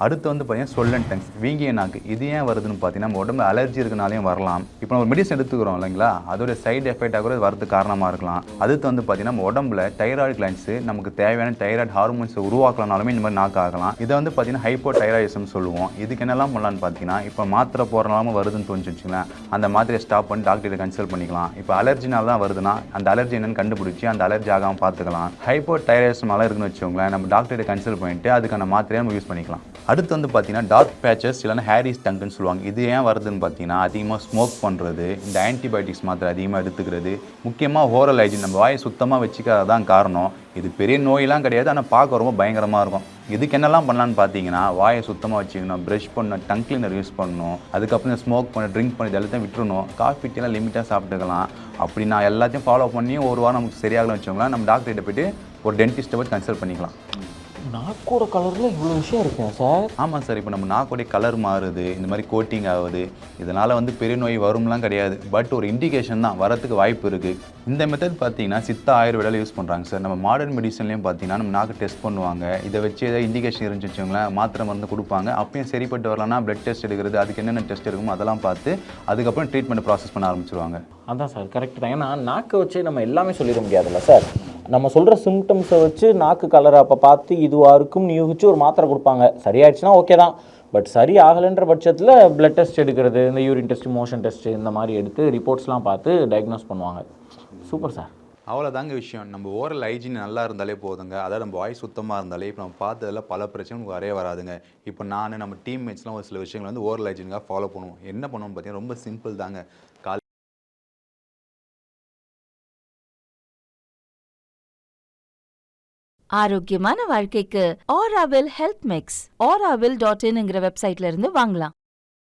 அடுத்து வந்து பார்த்தீங்கன்னா ஸ்வெல்லன் டங்ஸ், வீங்கிய நாக்கு. இது ஏன் வருதுன்னு பார்த்தீங்கன்னா நம்ம உடம்பு அலர்ஜி இருக்கனாலையும் வரலாம். இப்போ நம்ம ஒரு மெடிசன் எடுத்துக்கிறோம் இல்லைங்களா, அதோட சைடு எஃபெக்டாக கூட வரதுக்கு காரணமாக இருக்கலாம். அடுத்து வந்து பார்த்தீங்கன்னா நம்ம உடம்புல தைராய்டு கிளாண்ட்ஸ் நமக்கு தேவையான தைராய்டு ஹார்மோன்ஸை உருவாக்கலனாலுமே இந்த மாதிரி நாக்கு ஆகலாம். இதை வந்து பார்த்தீங்கன்னா ஹைப்போ தைராய்டிசம் சொல்லுவோம். இதுக்கு என்னெல்லாம் பண்ணலான்னு பார்த்தீங்கன்னா, இப்போ மாத்திரை போடுறனாலும் வருதுன்னு தோணுச்சுங்களேன், அந்த மாத்திரையை ஸ்டாப் பண்ணி டாக்டரை கன்சல்ட் பண்ணிக்கலாம். இப்போ அலர்ஜினால தான் வருதுன்னா அந்த அலர்ஜி என்னன்னு கண்டுபிடிச்சி அந்த அலர்ஜி ஆகாமல் பார்த்துக்கலாம். ஹைப்போ தைராய்டிசம் இருக்குன்னு வச்சுக்கோங்களேன், நம்ம டாக்டரை கன்சல்ட் பண்ணிட்டு அதுக்கான மாத்திரையை நம்ம யூஸ் பண்ணிக்கலாம். அடுத்து வந்து பார்த்தீங்கன்னா டார்க் பேச்சஸ் இல்லைனா ஹேரிஸ் டங்குன்னு சொல்லுவாங்க. இது ஏன் வருதுன்னு பார்த்தீங்கன்னா அதிகமாக ஸ்மோக் பண்ணுறது, இந்த ஆன்டிபயோட்டிக்ஸ் மாத்திரை அதிகமாக எடுத்துக்கிறது, முக்கியமாக ஓரல் ஹைஜீன் நம்ம வாயை சுத்தமாக வச்சுக்கிறது தான் காரணம். இது பெரிய நோயெல்லாம் கிடையாது, ஆனால் பார்க்க ரொம்ப பயங்கரமாக இருக்கும். இதுக்கு என்னெல்லாம் பண்ணலான்னு பார்த்தீங்கன்னா, வாயை சுத்தமாக வச்சுக்கணும், ப்ரஷ் பண்ணணும், டங் கிளீனர் யூஸ் பண்ணணும், அதுக்கப்புறம் ஸ்மோக் பண்ண ட்ரிங்க் பண்ணி எல்லாத்தையும் விட்டுறணும், காஃபி டீலாம் லிமிட்டாக சாப்பிட்டுக்கலாம். அப்படி நான் எல்லாத்தையும் ஃபாலோ பண்ணி ஒரு வாரம் நமக்கு சரியாகலன்னு வச்சுக்கோங்களேன், நம்ம டாக்டர்கிட்ட போய்ட்டு ஒரு டென்டிஸ்ட்டை போய் கன்சல்ட் பண்ணிக்கலாம். நாக்கோட கலரில் இவ்வளோ விஷயம் இருக்குங்க சார்? ஆமாம் சார். இப்போ நம்ம நாக்கோடைய கலர் மாறுது, இந்த மாதிரி கோட்டிங் ஆகுது, இதனால் வந்து பெரிய நோய் வரும்லாம் கிடையாது. பட் ஒரு இண்டிகேஷன் தான், வரத்துக்கு வாய்ப்பு இருக்குது. இந்த மெத்தட் பார்த்தீங்கன்னா சித்தா ஆயுர்வேதாவில் யூஸ் பண்ணுறாங்க சார். நம்ம மாடர்ன் மெடிசன்லேயும் பார்த்தீங்கன்னா நம்ம நாக்கு டெஸ்ட் பண்ணுவாங்க. இதை வச்சு ஏதாவது இண்டிகேஷன் இருந்துச்சு வச்சுக்கோங்களேன், மாத்திரை மருந்து கொடுப்பாங்க. அப்பயும் சரிப்பட்டு வரலன்னா பிளட் டெஸ்ட் எடுக்கிறது, அதுக்கு என்னென்ன டெஸ்ட் இருக்குமோ அதெல்லாம் பார்த்து அதுக்கப்புறம் ட்ரீட்மெண்ட் ப்ராசஸ் பண்ண ஆரம்பிச்சிருவாங்க. அதான் சார், கரெக்ட் தான். ஏன்னா நாக்கை வச்சு நம்ம எல்லாமே சொல்லிட முடியாதுல்ல சார். நம்ம சொல்கிற சிம்டம்ஸை வச்சு நாக்கு கலரை அப்போ பார்த்து இதுவாக இருக்கும்னு யூகிச்சு ஒரு மாத்திரை கொடுப்பாங்க. சரியாயிடுச்சுன்னா ஓகே தான். பட் சரி ஆகலைன்ற பட்சத்தில் பிளட் டெஸ்ட் எடுக்கிறது, இந்த யூரின் டெஸ்ட், மோஷன் டெஸ்ட், இந்த மாதிரி எடுத்து ரிப்போர்ட்ஸ்லாம் பார்த்து டயக்னோஸ் பண்ணுவாங்க. Super sir. அவ்வளோதாங்க விஷயம். நம்ம ஓரல் ஹைஜீன் நல்லா இருந்தாலே போதுங்க. அதாவது நம்ம வாய் சுத்தமாக இருந்தாலே இப்போ நம்ம பார்த்ததில் பல பிரச்சனை நமக்கு வரவே வராதுங்க. இப்போ நம்ம டீம்மேட்ஸ்லாம் ஒரு சில விஷயங்கள் வந்து ஓரல் ஹைஜீனுக்காக ஃபாலோ பண்ணுவோம். என்ன பண்ணுவோம்னு பார்த்தீங்கன்னா ரொம்ப சிம்பிள் தாங்க. ஆரோக்கியமான வாழ்க்கைக்கு ஆராவில் ஹெல்த் மிக்ஸ், auravil.in வெப்சைட்ல இருந்து வாங்கலாம்.